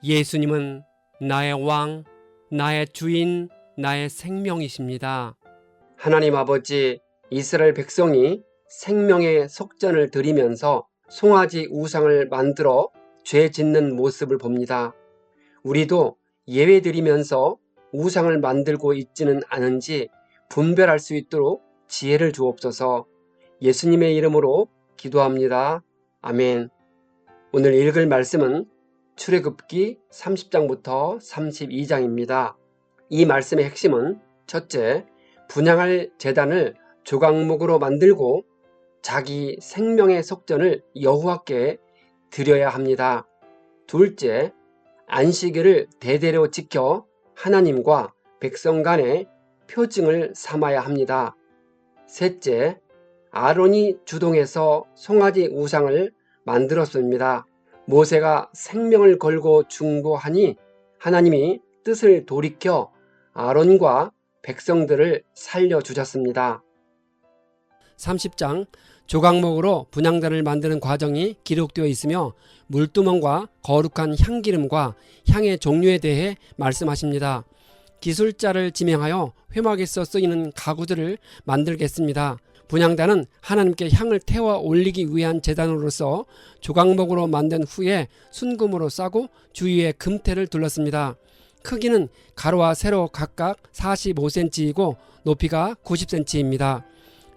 예수님은 나의 왕, 나의 주인, 나의 생명이십니다. 하나님 아버지, 이스라엘 백성이 생명의 속전을 드리면서 송아지 우상을 만들어 죄 짓는 모습을 봅니다. 우리도 예외 드리면서 우상을 만들고 있지는 않은지 분별할 수 있도록 지혜를 주옵소서. 예수님의 이름으로 기도합니다. 아멘. 오늘 읽을 말씀은 출애굽기 30장부터 32장입니다. 이 말씀의 핵심은 첫째, 분향할 제단을 조각목으로 만들고 자기 생명의 속전을 여호와께 드려야 합니다. 둘째, 안식일을 대대로 지켜 하나님과 백성 간의 표징을 삼아야 합니다. 셋째, 아론이 주동해서 송아지 우상을 만들었습니다. 모세가 생명을 걸고 중보하니 하나님이 뜻을 돌이켜 아론과 백성들을 살려주셨습니다. 30장 조각목으로 분향단을 만드는 과정이 기록되어 있으며 물두멍과 거룩한 향기름과 향의 종류에 대해 말씀하십니다. 기술자를 지명하여 회막에서 쓰이는 가구들을 만들겠습니다. 분향단은 하나님께 향을 태워 올리기 위한 제단으로서 조각목으로 만든 후에 순금으로 싸고 주위에 금테를 둘렀습니다. 크기는 가로와 세로 각각 45cm이고 높이가 90cm입니다.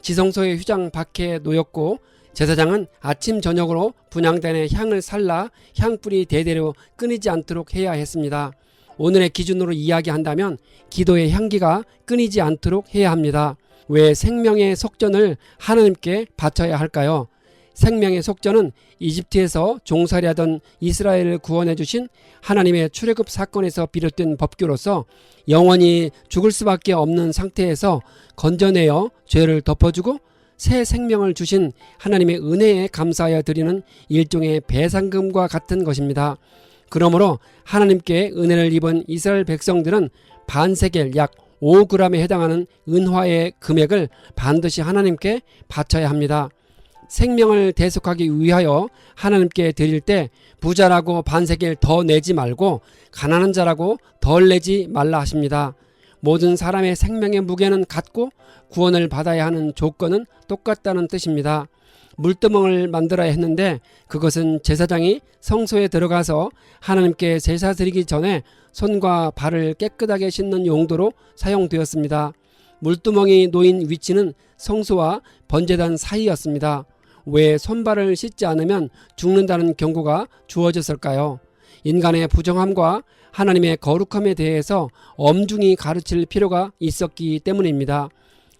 지성소의 휘장 밖에 놓였고 제사장은 아침 저녁으로 분향단의 향을 살라 향불이 대대로 끊이지 않도록 해야 했습니다. 오늘의 기준으로 이야기한다면 기도의 향기가 끊이지 않도록 해야 합니다. 왜 생명의 속전을 하나님께 바쳐야 할까요? 생명의 속전은 이집트에서 종살이하던 이스라엘을 구원해 주신 하나님의 출애굽 사건에서 비롯된 법규로서 영원히 죽을 수밖에 없는 상태에서 건져내어 죄를 덮어주고 새 생명을 주신 하나님의 은혜에 감사하여 드리는 일종의 배상금과 같은 것입니다. 그러므로 하나님께 은혜를 입은 이스라엘 백성들은 반세겔 약 5g에 해당하는 은화의 금액을 반드시 하나님께 바쳐야 합니다. 생명을 대속하기 위하여 하나님께 드릴 때 부자라고 반세겔 더 내지 말고 가난한 자라고 덜 내지 말라 하십니다. 모든 사람의 생명의 무게는 같고 구원을 받아야 하는 조건은 똑같다는 뜻입니다. 물두멍을 만들어야 했는데 그것은 제사장이 성소에 들어가서 하나님께 제사 드리기 전에 손과 발을 깨끗하게 씻는 용도로 사용되었습니다. 물두멍이 놓인 위치는 성소와 번제단 사이였습니다. 왜 손발을 씻지 않으면 죽는다는 경고가 주어졌을까요? 인간의 부정함과 하나님의 거룩함에 대해서 엄중히 가르칠 필요가 있었기 때문입니다.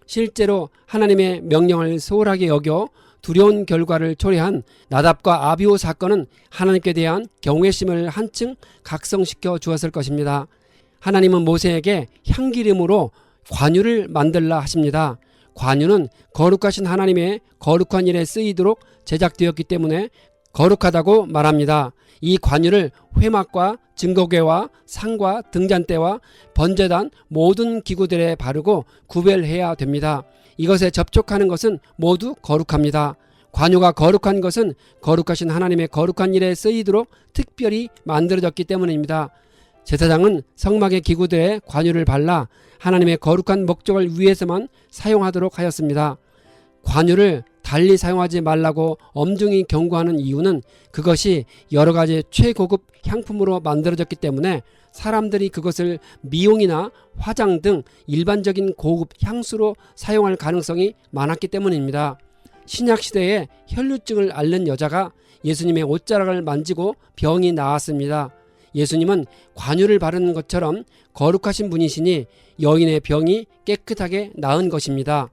실제로 하나님의 명령을 소홀하게 여겨 두려운 결과를 초래한 나답과 아비후 사건은 하나님께 대한 경외심을 한층 각성시켜 주었을 것입니다. 하나님은 모세에게 향기름으로 관유를 만들라 하십니다. 관유는 거룩하신 하나님의 거룩한 일에 쓰이도록 제작되었기 때문에 거룩하다고 말합니다. 이 관유를 회막과 증거궤와 상과 등잔대와 번제단 모든 기구들에 바르고 구별해야 됩니다. 이것에 접촉하는 것은 모두 거룩합니다. 관유가 거룩한 것은 거룩하신 하나님의 거룩한 일에 쓰이도록 특별히 만들어졌기 때문입니다. 제사장은 성막의 기구들에 관유를 발라 하나님의 거룩한 목적을 위해서만 사용하도록 하였습니다. 관유를 달리 사용하지 말라고 엄중히 경고하는 이유는 그것이 여러 가지 최고급 향품으로 만들어졌기 때문에 사람들이 그것을 미용이나 화장 등 일반적인 고급 향수로 사용할 가능성이 많았기 때문입니다. 신약시대에 혈루증을 앓는 여자가 예수님의 옷자락을 만지고 병이 나았습니다. 예수님은 관유를 바르는 것처럼 거룩하신 분이시니 여인의 병이 깨끗하게 나은 것입니다.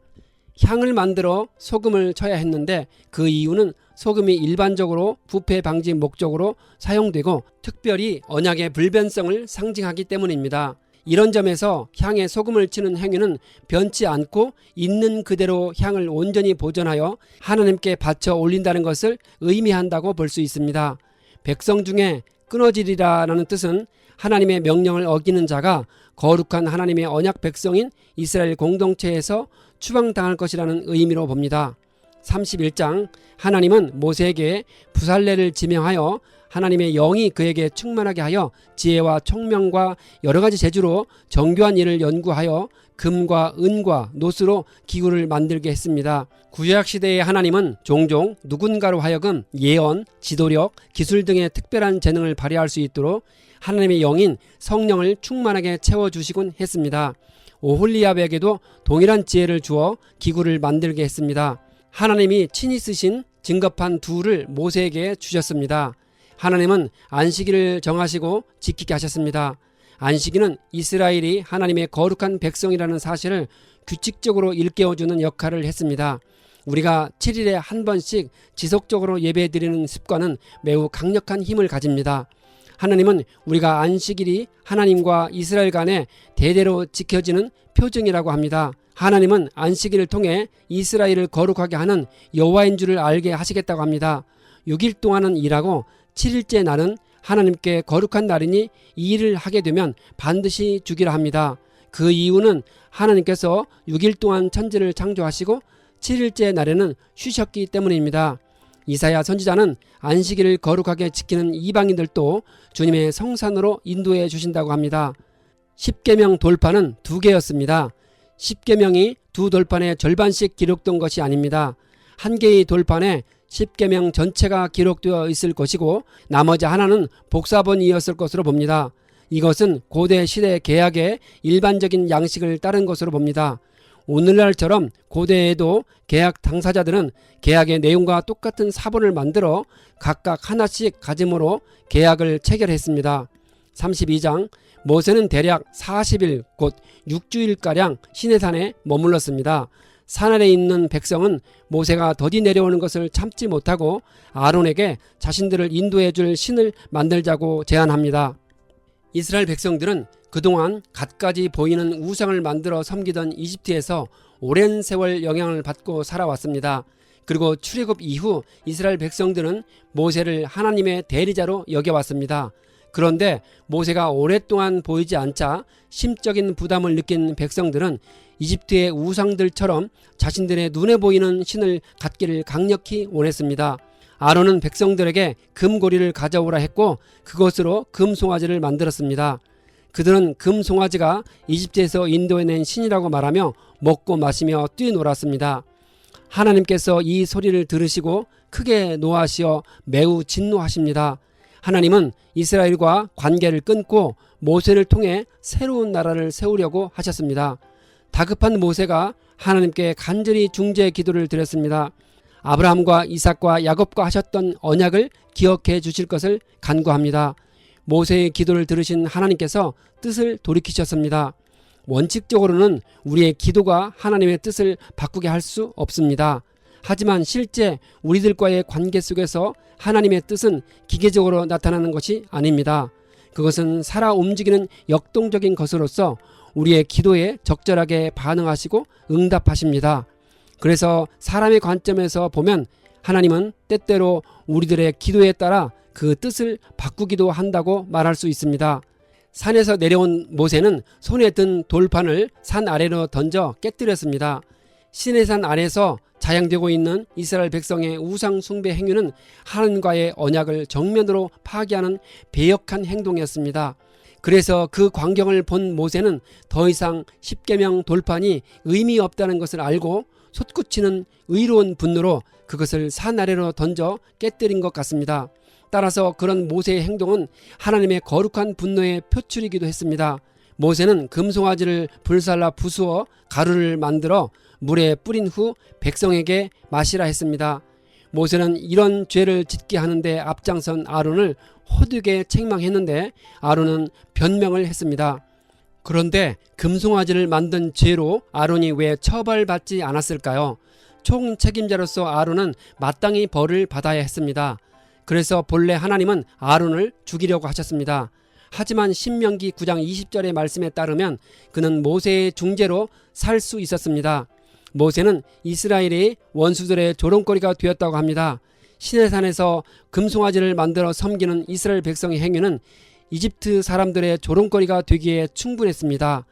향을 만들어 소금을 쳐야 했는데 그 이유는 소금이 일반적으로 부패 방지 목적으로 사용되고 특별히 언약의 불변성을 상징하기 때문입니다. 이런 점에서 향에 소금을 치는 행위는 변치 않고 있는 그대로 향을 온전히 보존하여 하나님께 바쳐 올린다는 것을 의미한다고 볼 수 있습니다. 백성 중에 끊어지리라는 뜻은 하나님의 명령을 어기는 자가 거룩한 하나님의 언약 백성인 이스라엘 공동체에서 추방당할 것이라는 의미로 봅니다. 31장 하나님은 모세에게 부살레를 지명하여 하나님의 영이 그에게 충만하게 하여 지혜와 총명과 여러 가지 재주로 정교한 일을 연구하여 금과 은과 노스로 기구를 만들게 했습니다. 구약 시대의 하나님은 종종 누군가로 하여금 예언, 지도력, 기술 등의 특별한 재능을 발휘할 수 있도록 하나님의 영인 성령을 충만하게 채워주시곤 했습니다. 오홀리압에게도 동일한 지혜를 주어 기구를 만들게 했습니다. 하나님이 친히 쓰신 증거판 둘을 모세에게 주셨습니다. 하나님은 안식일을 정하시고 지키게 하셨습니다. 안식일은 이스라엘이 하나님의 거룩한 백성이라는 사실을 규칙적으로 일깨워주는 역할을 했습니다. 우리가 7일에 한 번씩 지속적으로 예배드리는 습관은 매우 강력한 힘을 가집니다. 하나님은 우리가 안식일이 하나님과 이스라엘 간에 대대로 지켜지는 표징이라고 합니다. 하나님은 안식일을 통해 이스라엘을 거룩하게 하는 여호와인 줄을 알게 하시겠다고 합니다. 6일 동안은 일하고 7일째 날은 하나님께 거룩한 날이니 이 일을 하게 되면 반드시 주기라 합니다. 그 이유는 하나님께서 6일 동안 천지를 창조하시고 7일째 날에는 쉬셨기 때문입니다. 이사야 선지자는 안식일을 거룩하게 지키는 이방인들도 주님의 성산으로 인도해 주신다고 합니다. 십계명 돌판은 2개였습니다. 십계명이 두 돌판의 절반씩 기록된 것이 아닙니다. 한 개의 돌판에 십계명 전체가 기록되어 있을 것이고 나머지 하나는 복사본이었을 것으로 봅니다. 이것은 고대 시대 계약의 일반적인 양식을 따른 것으로 봅니다. 오늘날처럼 고대에도 계약 당사자들은 계약의 내용과 똑같은 사본을 만들어 각각 하나씩 가짐으로 계약을 체결했습니다. 32장 모세는 대략 40일 곧 6주일가량 시내산에 머물렀습니다. 산 아래 있는 백성은 모세가 더디 내려오는 것을 참지 못하고 아론에게 자신들을 인도해 줄 신을 만들자고 제안합니다. 이스라엘 백성들은 그동안 갖가지 보이는 우상을 만들어 섬기던 이집트에서 오랜 세월 영향을 받고 살아왔습니다. 그리고 출애굽 이후 이스라엘 백성들은 모세를 하나님의 대리자로 여겨왔습니다. 그런데 모세가 오랫동안 보이지 않자 심적인 부담을 느낀 백성들은 이집트의 우상들처럼 자신들의 눈에 보이는 신을 갖기를 강력히 원했습니다. 아론은 백성들에게 금고리를 가져오라 했고 그것으로 금송아지를 만들었습니다. 그들은 금송아지가 이집트에서 인도해낸 신이라고 말하며 먹고 마시며 뛰놀았습니다. 하나님께서 이 소리를 들으시고 크게 노하시어 매우 진노하십니다. 하나님은 이스라엘과 관계를 끊고 모세를 통해 새로운 나라를 세우려고 하셨습니다. 다급한 모세가 하나님께 간절히 중재 기도를 드렸습니다. 아브라함과 이삭과 야곱과 하셨던 언약을 기억해 주실 것을 간구합니다. 모세의 기도를 들으신 하나님께서 뜻을 돌이키셨습니다. 원칙적으로는 우리의 기도가 하나님의 뜻을 바꾸게 할 수 없습니다. 하지만 실제 우리들과의 관계 속에서 하나님의 뜻은 기계적으로 나타나는 것이 아닙니다. 그것은 살아 움직이는 역동적인 것으로서 우리의 기도에 적절하게 반응하시고 응답하십니다. 그래서 사람의 관점에서 보면 하나님은 때때로 우리들의 기도에 따라 그 뜻을 바꾸기도 한다고 말할 수 있습니다. 산에서 내려온 모세는 손에 든 돌판을 산 아래로 던져 깨뜨렸습니다. 시내산 안에서 자양되고 있는 이스라엘 백성의 우상 숭배 행위는 하나님과의 언약을 정면으로 파괴하는 배역한 행동이었습니다. 그래서 그 광경을 본 모세는 더 이상 십계명 돌판이 의미 없다는 것을 알고 솟구치는 의로운 분노로 그것을 산 아래로 던져 깨뜨린 것 같습니다. 따라서 그런 모세의 행동은 하나님의 거룩한 분노의 표출이기도 했습니다. 모세는 금송아지를 불살라 부수어 가루를 만들어 물에 뿌린 후 백성에게 마시라 했습니다. 모세는 이런 죄를 짓게 하는데 앞장선 아론을 호되게 책망했는데 아론은 변명을 했습니다. 그런데 금송아지를 만든 죄로 아론이 왜 처벌받지 않았을까요? 총책임자로서 아론은 마땅히 벌을 받아야 했습니다. 그래서 본래 하나님은 아론을 죽이려고 하셨습니다. 하지만 신명기 9장 20절의 말씀에 따르면 그는 모세의 중재로 살 수 있었습니다. 모세는 이스라엘의 원수들의 조롱거리가 되었다고 합니다. 시내산에서 금송아지를 만들어 섬기는 이스라엘 백성의 행위는 이집트 사람들의 조롱거리가 되기에 충분했습니다.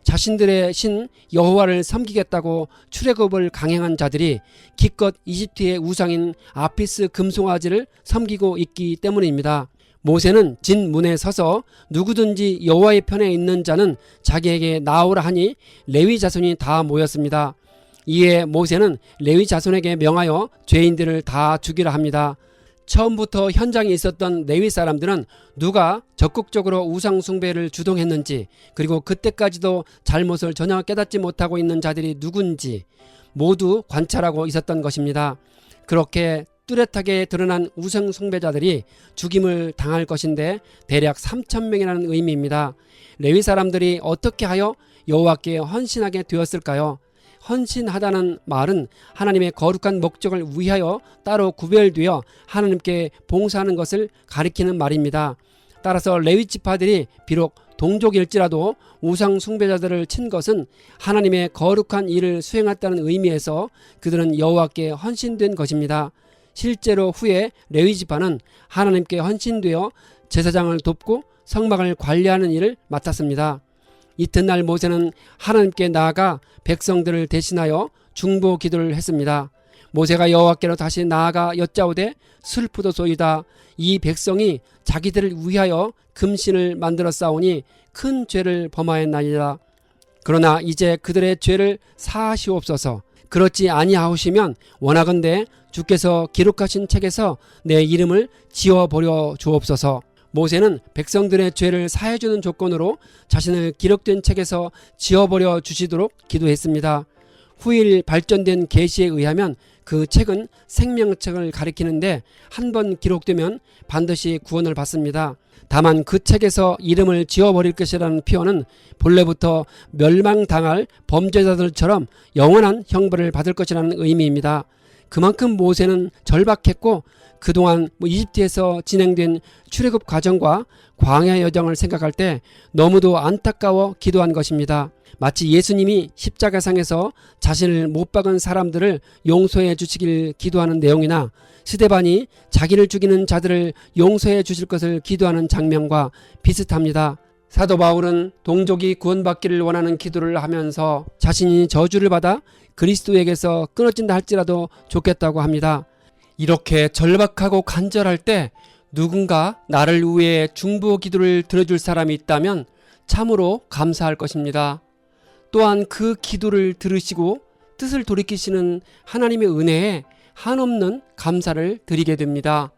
자신들의 신 여호와를 섬기겠다고 출애굽을 강행한 자들이 기껏 이집트의 우상인 아피스 금송아지를 섬기고 있기 때문입니다. 모세는 진문에 서서 누구든지 여호와의 편에 있는 자는 자기에게 나오라 하니 레위 자손이 다 모였습니다. 이에 모세는 레위 자손에게 명하여 죄인들을 다 죽이라 합니다. 처음부터 현장에 있었던 레위 사람들은 누가 적극적으로 우상 숭배를 주동했는지, 그리고 그때까지도 잘못을 전혀 깨닫지 못하고 있는 자들이 누군지 모두 관찰하고 있었던 것입니다. 그렇게 뚜렷하게 드러난 우상 숭배자들이 죽임을 당할 것인데 대략 3,000명이라는 의미입니다. 레위 사람들이 어떻게 하여 여호와께 헌신하게 되었을까요? 헌신하다는 말은 하나님의 거룩한 목적을 위하여 따로 구별되어 하나님께 봉사하는 것을 가리키는 말입니다. 따라서 레위 지파들이 비록 동족일지라도 우상 숭배자들을 친 것은 하나님의 거룩한 일을 수행했다는 의미에서 그들은 여호와께 헌신된 것입니다. 실제로 후에 레위 지파는 하나님께 헌신되어 제사장을 돕고 성막을 관리하는 일을 맡았습니다. 이튿날 모세는 하나님께 나아가 백성들을 대신하여 중보 기도를 했습니다. 모세가 여호와께로 다시 나아가 여짜오되 슬프도소이다. 이 백성이 자기들을 위하여 금신을 만들어 싸우니 큰 죄를 범하였나이다. 그러나 이제 그들의 죄를 사하시옵소서. 그렇지 아니하오시면 원하건대 주께서 기록하신 책에서 내 이름을 지워버려 주옵소서. 모세는 백성들의 죄를 사해주는 조건으로 자신을 기록된 책에서 지워버려 주시도록 기도했습니다. 후일 발전된 계시에 의하면 그 책은 생명책을 가리키는데 한 번 기록되면 반드시 구원을 받습니다. 다만 그 책에서 이름을 지워버릴 것이라는 표현은 본래부터 멸망당할 범죄자들처럼 영원한 형벌을 받을 것이라는 의미입니다. 그만큼 모세는 절박했고 그동안 이집트에서 진행된 출애굽 과정과 광야 여정을 생각할 때 너무도 안타까워 기도한 것입니다. 마치 예수님이 십자가상에서 자신을 못 박은 사람들을 용서해 주시길 기도하는 내용이나 스데반이 자기를 죽이는 자들을 용서해 주실 것을 기도하는 장면과 비슷합니다. 사도 바울은 동족이 구원받기를 원하는 기도를 하면서 자신이 저주를 받아 그리스도에게서 끊어진다 할지라도 좋겠다고 합니다. 이렇게 절박하고 간절할 때 누군가 나를 위해 중보 기도를 들어줄 사람이 있다면 참으로 감사할 것입니다. 또한 그 기도를 들으시고 뜻을 돌이키시는 하나님의 은혜에 한없는 감사를 드리게 됩니다.